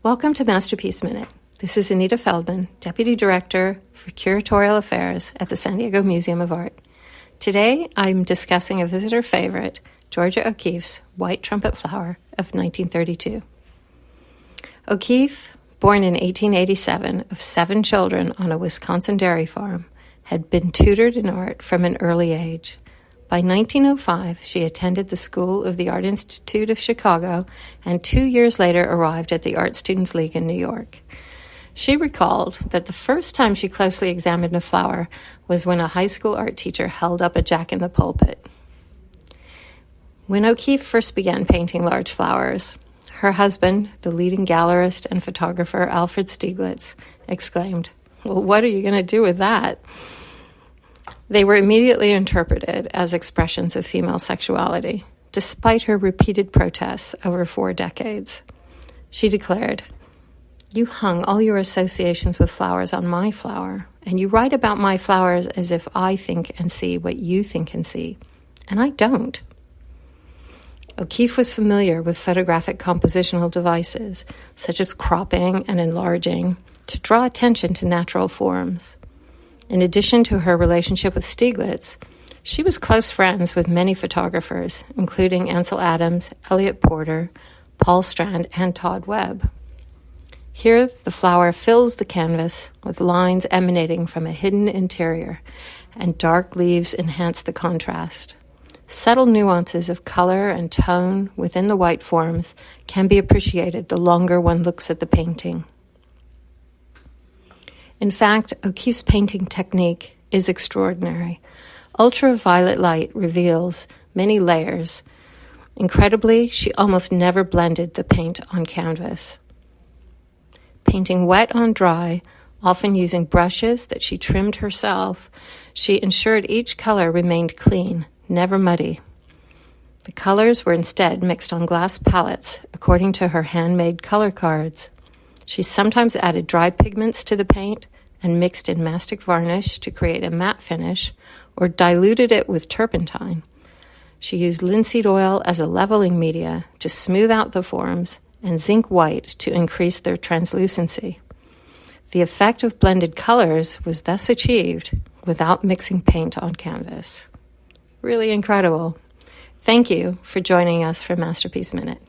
Welcome to Masterpiece Minute. This is Anita Feldman, Deputy Director for Curatorial Affairs at the San Diego Museum of Art. Today, I'm discussing a visitor favorite, Georgia O'Keeffe's White Trumpet Flower of 1932. O'Keeffe, born in 1887 of 7 children on a Wisconsin dairy farm, had been tutored in art from an early age. By 1905, she attended the School of the Art Institute of Chicago and 2 years later arrived at the Art Students League in New York. She recalled that the first time she closely examined a flower was when a high school art teacher held up a jack in the pulpit. When O'Keeffe first began painting large flowers, her husband, the leading gallerist and photographer Alfred Stieglitz, exclaimed, "Well, what are you going to do with that?" They were immediately interpreted as expressions of female sexuality, despite her repeated protests over 4 decades. She declared, "You hung all your associations with flowers on my flower, and you write about my flowers as if I think and see what you think and see, and I don't." O'Keeffe was familiar with photographic compositional devices, such as cropping and enlarging, to draw attention to natural forms. In addition to her relationship with Stieglitz, she was close friends with many photographers, including Ansel Adams, Elliot Porter, Paul Strand, and Todd Webb. Here, the flower fills the canvas with lines emanating from a hidden interior, and dark leaves enhance the contrast. Subtle nuances of color and tone within the white forms can be appreciated the longer one looks at the painting. In fact, O'Keeffe's painting technique is extraordinary. Ultraviolet light reveals many layers. Incredibly, she almost never blended the paint on canvas. Painting wet on dry, often using brushes that she trimmed herself, she ensured each color remained clean, never muddy. The colors were instead mixed on glass palettes according to her handmade color cards. She sometimes added dry pigments to the paint and mixed in mastic varnish to create a matte finish, or diluted it with turpentine. She used linseed oil as a leveling media to smooth out the forms and zinc white to increase their translucency. The effect of blended colors was thus achieved without mixing paint on canvas. Really incredible. Thank you for joining us for Masterpiece Minute.